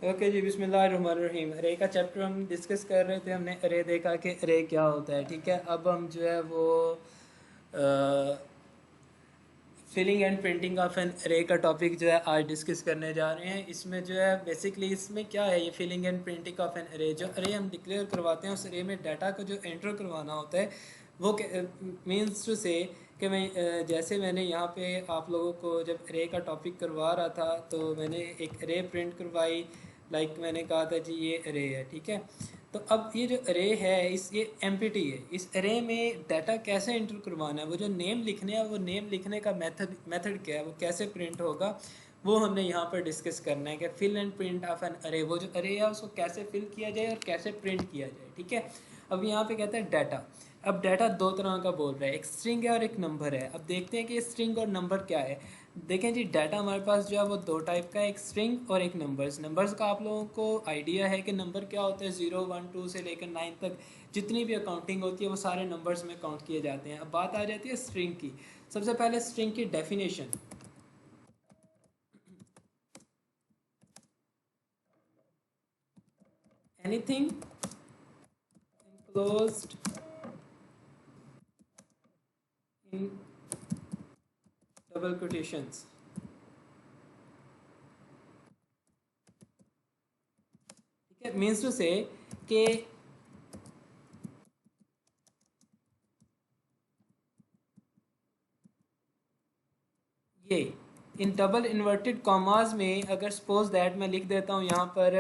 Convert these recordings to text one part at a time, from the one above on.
Okay जी, बिस्मिल्लाहिर्रहमानिर्रहीम। अरे का चैप्टर हम डिस्कस कर रहे थे। हमने अरे देखा कि अरे क्या होता है। ठीक है, अब हम जो है वो filling and printing of an array का टॉपिक जो है आज डिस्कस करने जा रहे हैं। इसमें जो है बेसिकली इसमें क्या है, ये filling and printing of an array, जो अरे हम डिक्लेयर करवाते हैं उस अरे में डाटा को जो एंटर करवाना होता है वो मीन्स टू से कि मैं जैसे मैंने यहाँ पे आप लोगों को जब अरे का टॉपिक करवा रहा था तो मैंने एक अरे प्रिंट करवाई। लाइक मैंने कहा था जी ये अरे है, ठीक है। तो अब ये जो अरे है ये एम्प्टी है। इस अरे में डाटा कैसे एंटर करवाना है, वो जो नेम लिखने हैं वो नेम लिखने का मेथड क्या है, वो कैसे प्रिंट होगा, वो हमने यहाँ पर डिस्कस करना है कि fill and print of an array, वो जो अरे है उसको कैसे फिल किया जाए और कैसे प्रिंट किया जाए। ठीक है, अब यहाँ पे कहता है डाटा। अब डाटा दो तरह का बोल रहा है, एक स्ट्रिंग है और एक नंबर है। अब देखते हैं कि स्ट्रिंग और नंबर क्या है। देखें जी, डाटा हमारे पास जो है वो दो टाइप का है, एक स्ट्रिंग और एक नंबर्स। नंबर्स का आप लोगों को आइडिया है कि नंबर क्या होता है, 0 1 2 से लेकर 9 तक जितनी भी अकाउंटिंग होती है वो सारे नंबर्स में काउंट किए जाते हैं। अब बात आ जाती है स्ट्रिंग की। सबसे पहले स्ट्रिंग की definition. Anything enclosed in double quotations। ठीक है, मीन्स टू से कि ये इन डबल इन्वर्टेड कॉमास में अगर सपोज दैट मैं लिख देता हूँ यहाँ पर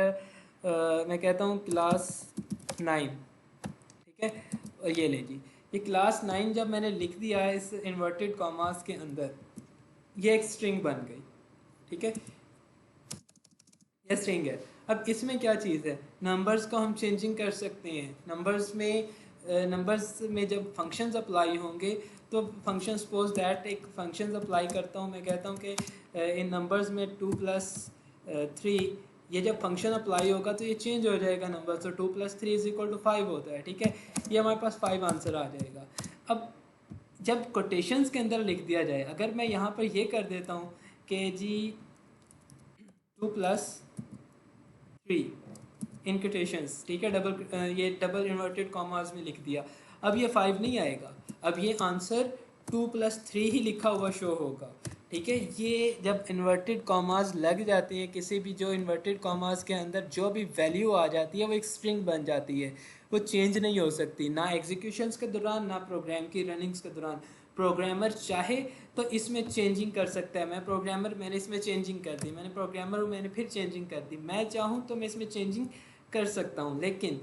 मैं कहता हूँ क्लास 9। ठीक है, और ये ले जी, ये क्लास 9 जब मैंने लिख दिया इस इन्वर्टेड कॉमास के अंदर, ये एक स्ट्रिंग बन गई। ठीक है, ये स्ट्रिंग है। अब इसमें क्या चीज़ है, नंबर्स को हम चेंजिंग कर सकते हैं। नंबर्स में जब फंक्शंस अप्लाई होंगे तो फंक्शन सपोज दैट एक फंक्शंस अप्लाई करता हूँ, मैं कहता हूँ कि इन नंबर्स में 2+3, ये जब फंक्शन अप्लाई होगा तो ये चेंज हो जाएगा नंबर। तो 2+3 = 5 होता है। ठीक है, ये हमारे पास 5 आंसर आ जाएगा। अब जब कोटेशंस के अंदर लिख दिया जाए, अगर मैं यहाँ पर ये कर देता हूँ कि जी 2+3 इन कोटेशंस, ठीक है, ये डबल इन्वर्टेड कॉमास में लिख दिया। अब ये 5 नहीं आएगा, अब ये आंसर 2+3 ही लिखा हुआ शो होगा। ठीक है, ये जब इन्वर्टेड कॉमास लग जाते हैं किसी भी, जो इन्वर्टेड कॉमास के अंदर जो भी वैल्यू आ जाती है वो एक स्ट्रिंग बन जाती है, वो चेंज नहीं हो सकती, ना एग्जीक्यूशंस के दौरान ना प्रोग्राम की रनिंग्स के दौरान। प्रोग्रामर चाहे तो इसमें चेंजिंग कर सकता है। मैं प्रोग्रामर, मैंने इसमें चेंजिंग कर दी, मैंने प्रोग्रामर हूँ, मैंने फिर चेंजिंग कर दी। मैं चाहूँ तो मैं इसमें चेंजिंग कर सकता हूँ, लेकिन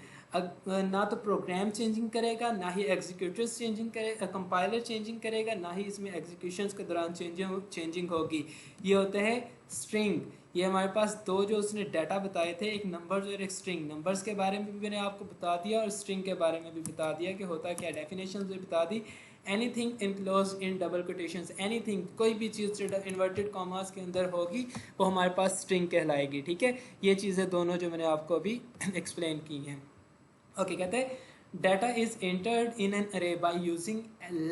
ना तो प्रोग्राम चेंजिंग करेगा, ना ही एग्जीक्यूटिव्स चेंजिंग करेगा, कंपाइलर चेंजिंग करेगा, ना ही इसमें एग्जीक्यूशंस के दौरान चेंजिंग होगी। ये होता है स्ट्रिंग। ये हमारे पास दो जो उसने डाटा बताए थे, एक नंबर्स और एक स्ट्रिंग। नंबर्स के बारे में भी मैंने आपको बता दिया और स्ट्रिंग के बारे में भी बता दिया कि होता क्या, डेफिनेशन भी बता दी। Anything inclose in double quotations, anything कोई भी चीज़ जो इन्वर्टेड कॉमास के अंदर होगी वो हमारे पास स्ट्रिंग कहलाएगी। ठीक है, ये चीज़ें दोनों जो मैंने आपको अभी एक्सप्लेन की हैं। ओके, कहते हैं data is entered in an अरे बाय यूजिंग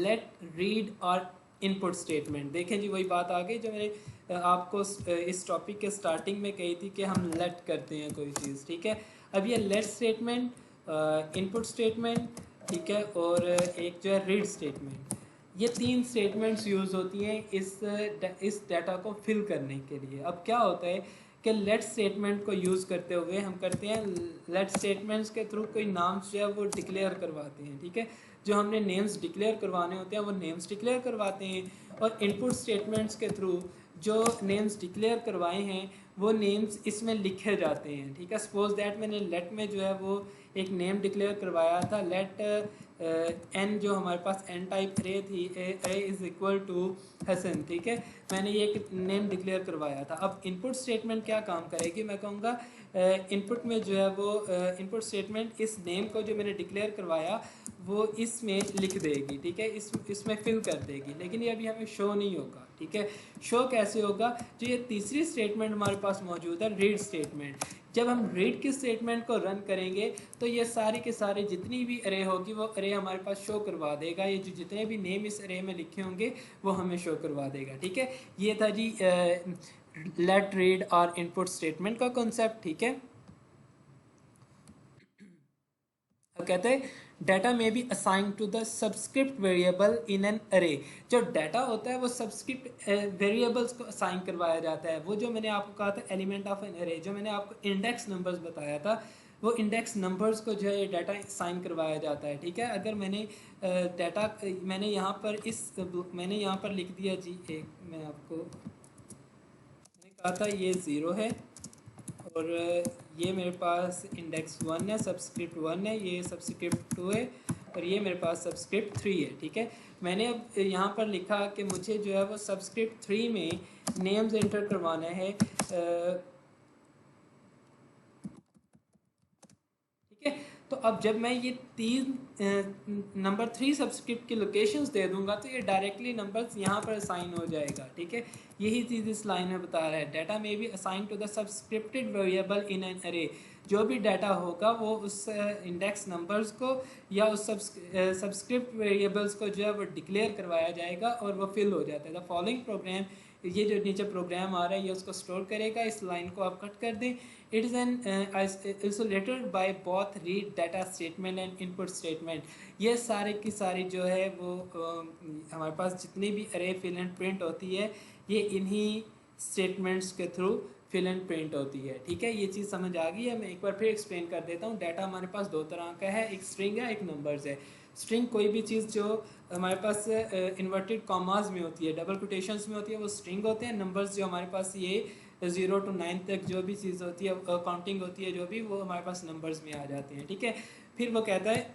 लेट, रीड और इनपुट स्टेटमेंट। देखें जी, वही बात आ गई जो मैंने आपको इस टॉपिक के स्टार्टिंग में कही थी कि हम लेट करते हैं कोई चीज़। ठीक है, अब ये लेट स्टेटमेंट, इनपुट स्टेटमेंट, ठीक है, और एक जो है रीड स्टेटमेंट, ये तीन स्टेटमेंट्स यूज़ होती हैं इस डाटा को फिल करने के लिए। अब क्या होता है कि लेट स्टेटमेंट को यूज़ करते हुए हम करते हैं, लेट स्टेटमेंट्स के थ्रू कोई नाम्स जो है वो डिक्लेयर करवाते हैं। ठीक है, जो हमने नेम्स डिक्लेयर करवाने होते हैं वो नेम्स डिक्लेयर करवाते हैं, और इनपुट स्टेटमेंट्स के थ्रू जो नेम्स डिक्लेयर करवाए हैं वो नेम्स इसमें लिखे जाते हैं। ठीक है, सपोज दैट मैंने लेट में जो है वो एक नेम डिक्लेयर करवाया था, लेट एन, जो हमारे पास एन टाइप अरे थी, A is equal to Hasan. ठीक है, मैंने ये एक नेम डिक्लेयर करवाया था। अब इनपुट स्टेटमेंट क्या काम करेगी, मैं कहूँगा इनपुट में जो है वो इनपुट स्टेटमेंट इस नेम को जो मैंने डिक्लेयर करवाया वो इसमें लिख देगी। ठीक है, इसमें फिल कर देगी, लेकिन ये अभी हमें शो नहीं होगा। ठीक है, शो कैसे होगा, जो ये तीसरी स्टेटमेंट हमारे पास मौजूद है, रीड स्टेटमेंट। जब हम रीड की स्टेटमेंट को रन करेंगे तो ये सारी के सारे जितनी भी अरे होगी वो अरे हमारे पास शो करवा देगा। ये जो जितने भी नेम इस अरे में लिखे होंगे वो हमें शो करवा देगा। ठीक है, ये था जी लेट रीड और इनपुट स्टेटमेंट का कॉन्सेप्ट, ठीक है। कहते हैं डाटा में B assign to the subscript variable in an array. जो डाटा होता है वो सब्सक्रिप्ट वेरिएबल्स को असाइन करवाया जाता है। वो जो मैंने आपको कहा था एलिमेंट ऑफ एन अरे, जो मैंने आपको इंडेक्स नंबर्स बताया था, वो इंडेक्स नंबर्स को जो है डाटा असाइन करवाया जाता है, ठीक है। अगर मैंने डाटा मैंने यहाँ पर मैंने यहाँ पर लिख दिया जी, एक मैं आपको मैंने कहा था ये ज़ीरो है और ये मेरे पास इंडेक्स वन है, सब्सक्रिप्ट वन है, ये सब्सक्रिप्ट टू है और ये मेरे पास सब्सक्रिप्ट थ्री है, ठीक है। मैंने अब यहाँ पर लिखा कि मुझे जो है वो सब्सक्रिप्ट थ्री में नेम्स एंटर करवाना है, ठीक है। तो अब जब मैं ये तीन नंबर थ्री सब्सक्रिप्ट की लोकेशंस दे दूंगा तो ये डायरेक्टली नंबर्स यहाँ पर असाइन हो जाएगा, ठीक है। यही चीज़ इस लाइन में बता रहा है, डाटा में B assign to the subscripted variable in an array. जो भी डाटा होगा वो उस इंडेक्स नंबर्स को या उस सब्सक्रिप्ट वेरिएबल्स को जो है वो डिक्लेयर करवाया जाएगा और वो फिल हो जाता है। द फॉलोइंग प्रोग्राम, ये जो नीचे प्रोग्राम आ रहा है ये उसको स्टोर करेगा। इस लाइन को आप कट कर दें। It is an isolated by both read data statement and input statement. ये सारे की सारी जो है वो हमारे पास जितनी भी अरे फिल एंड प्रिंट होती है ये इन्हीं स्टेटमेंट्स के थ्रू फिल एंड प्रिंट होती है, ठीक है। ये चीज़ समझ आ गई है। मैं एक बार फिर एक्सप्लेन कर देता हूँ। डाटा हमारे पास दो तरह का है, एक स्ट्रिंग है, एक नंबर्स है। स्ट्रिंग कोई भी चीज़ जो हमारे पास इन्वर्टेड कॉमास में होती है, डबल कोटेशंस में होती है, वो स्ट्रिंग होते हैं। नंबर्स जो हमारे पास ये 0 to 9 तक जो भी चीज़ होती है, काउंटिंग होती है जो भी, वो हमारे पास नंबर्स में आ जाते हैं, ठीक है। फिर वो कहता है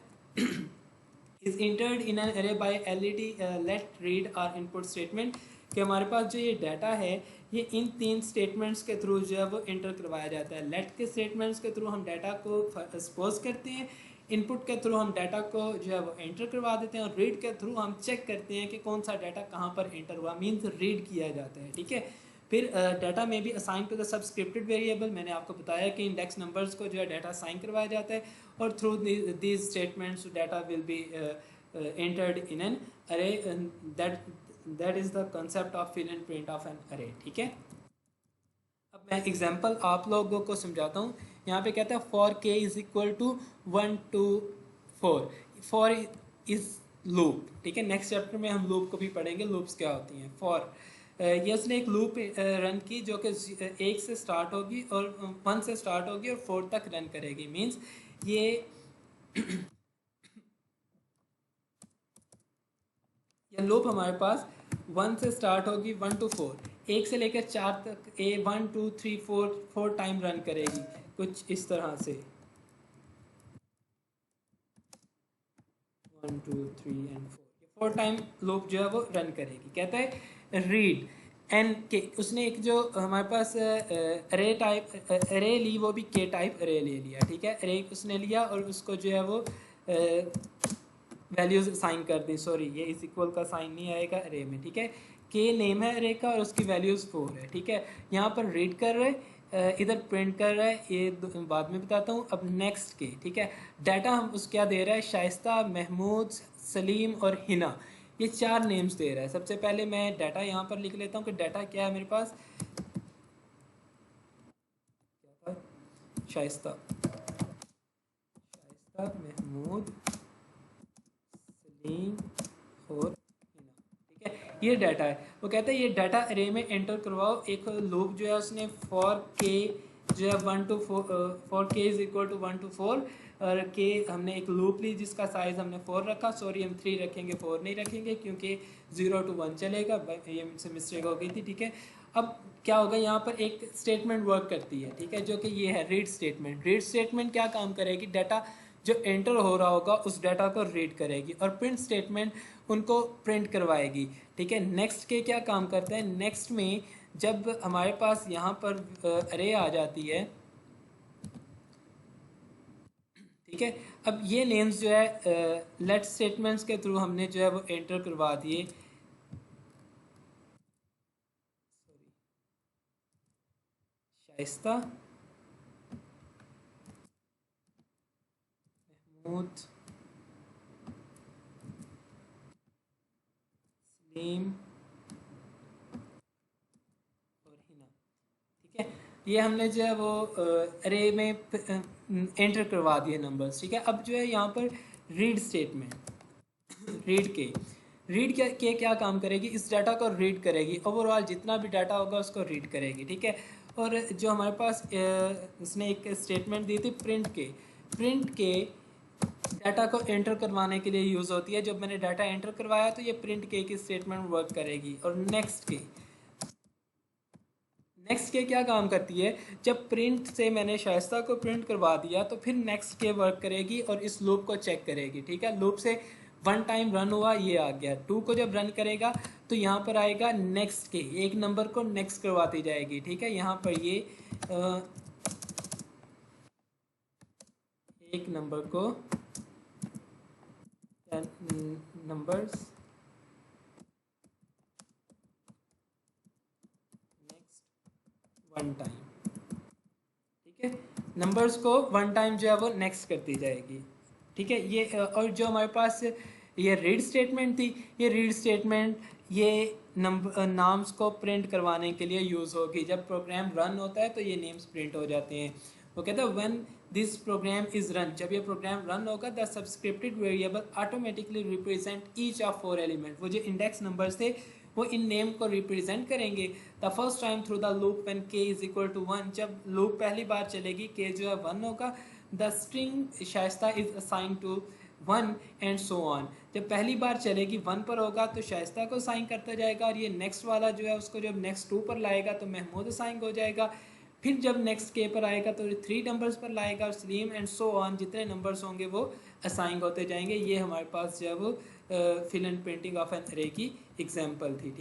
इज इंटर्ड इन एन अरे बाय एलईडी लेट रीड और इनपुट स्टेटमेंट, कि हमारे पास जो ये डाटा है ये इन तीन स्टेटमेंट्स के थ्रू जो है वो इंटर करवाया जाता है। लेट के स्टेटमेंट्स के थ्रू हम डाटा को सपोज करते हैं, इनपुट के थ्रू हम डाटा को जो है वो एंटर करवा देते हैं और रीड के थ्रू हम चेक करते हैं कि कौन सा डाटा कहाँ पर एंटर हुआ, मीन्स रीड किया जाता है, ठीक है। फिर डाटा में भी assign to the subscripted variable, मैंने आपको बताया कि इंडेक्स नंबर्स को जो है डाटा असाइन करवाया जाता है और through these statements data will be entered in an array. That is the concept of fill and print of an array, ठीक है। अब मैं एग्जांपल आप लोगों को समझाता हूँ। यहाँ पे कहता है for K is equal to 1 to 4। For is loop, ठीक है। नेक्स्ट चैप्टर में हम लूप को भी पढ़ेंगे, लूप्स क्या होती हैं। फॉर ये उसने एक लूप रन की जो कि 1 से स्टार्ट होगी और 1 से स्टार्ट होगी और 4 तक रन करेगी। मीन्स ये ये लूप हमारे पास 1 से स्टार्ट होगी 1 to 4, 1 से लेकर 4 तक 1 2 3 4 टाइम रन करेगी, कुछ इस तरह से 1 2 3 एंड 4 टाइम लूप जो है वो रन करेगी। कहता है रीड एन के, उसने एक जो हमारे पास अरे टाइप अरे ली, वो भी के टाइप अरे ले लिया, ठीक है। अरे उसने लिया और उसको जो है वो वैल्यूज साइन कर दी। सॉरी, ये इस इक्वल का साइन नहीं आएगा अरे में, ठीक है। के नेम है अरे का और उसकी वैल्यूज 4 है, ठीक है। यहाँ पर रीड कर रहे इधर प्रिंट कर रहा है, ये बाद में बताता हूँ। अब नेक्स्ट के, ठीक है। डाटा हम उस क्या दे रहा है, शाइस्ता, महमूद, सलीम और हिना, ये 4 नेम्स दे रहा है। सबसे पहले मैं डाटा यहाँ पर लिख लेता हूँ कि डाटा क्या है मेरे पास। शाइस्ता, महमूद, सलीम और हिना, ठीक है। ये डाटा है। वो कहता है ये डाटा अरे में एंटर करवाओ। एक लूप जो है उसने फॉर के जो है 1 to 4, for K is equal to 1 to 4 और के हमने एक लूप ली जिसका साइज हमने 4 रखा। सॉरी, हम 3 रखेंगे, 4 नहीं रखेंगे क्योंकि 0 to 1 चलेगा। ये मुझसे मिस्टेक हो गई थी, ठीक है। अब क्या होगा, यहाँ पर एक स्टेटमेंट वर्क करती है, ठीक है, जो कि ये है रीड स्टेटमेंट। रीड स्टेटमेंट क्या काम करेगी, डाटा जो एंटर हो रहा होगा उस डाटा को रीड करेगी और प्रिंट स्टेटमेंट उनको प्रिंट करवाएगी, ठीक है। नेक्स्ट के क्या काम करते हैं, नेक्स्ट में जब हमारे पास यहाँ पर अरे आ जाती है, ठीक है। अब ये नेम्स जो है लेट स्टेटमेंट्स के थ्रू हमने जो है वो एंटर करवा दिए। शाइस्ता, महमूद, सलीम और हिना, ये हमने जो है वो अरे में एंटर करवा दिए नंबर्स, ठीक है। अब जो है यहाँ पर रीड स्टेटमेंट, रीड क्या काम करेगी, इस डाटा को रीड करेगी, ओवरऑल जितना भी डाटा होगा उसको रीड करेगी, ठीक है। और जो हमारे पास इसने एक स्टेटमेंट दी थी प्रिंट के डाटा को एंटर करवाने के लिए यूज़ होती है। जब मैंने डाटा एंटर करवाया तो ये प्रिंट के की स्टेटमेंट वर्क करेगी। और नेक्स्ट के क्या काम करती है, जब प्रिंट से मैंने शाइस्ता को प्रिंट करवा दिया तो फिर नेक्स्ट के वर्क करेगी और इस लूप को चेक करेगी, ठीक है। लूप से 1 टाइम रन हुआ, ये आ गया। 2 को जब रन करेगा तो यहाँ पर आएगा नेक्स्ट के, एक नंबर को नेक्स्ट करवाती जाएगी, ठीक है। यहाँ पर ये एक नंबर को नंबर्स नेक्स्ट 1 टाइम, ठीक है। नंबर्स को 1 टाइम जो है वो नेक्स्ट करती जाएगी, ठीक है। ये और जो हमारे पास ये रीड स्टेटमेंट थी, ये रीड स्टेटमेंट ये नंबर नाम्स को प्रिंट करवाने के लिए यूज़ होगी। जब प्रोग्राम रन होता है तो ये नेम्स प्रिंट हो जाते हैं। वो कहता है when this program is run, जब ये प्रोग्राम रन होगा the subscripted variable automatically represent each of 4 element, वो जो इंडेक्स नंबर्स थे वो इन नेम को रिप्रेजेंट करेंगे। The first time through the loop when k is equal to 1, जब लूप पहली बार चलेगी k जो है 1 होगा। The string Shaista is assign to 1 and so on, जब पहली बार चलेगी 1 पर होगा तो शाइस्ता को असाइन करता जाएगा, और ये नेक्स्ट वाला जो है उसको जब नेक्स्ट 2 पर लाएगा तो महमूद असाइन हो जाएगा। फिर जब नेक्स्ट के पर आएगा तो 3 नंबर्स पर लाएगा और सलीम एंड सो ऑन, जितने नंबर्स होंगे वो असाइन होते जाएंगे। ये हमारे पास जो है वो fill and printing of an array की एग्जांपल थी, ठीक।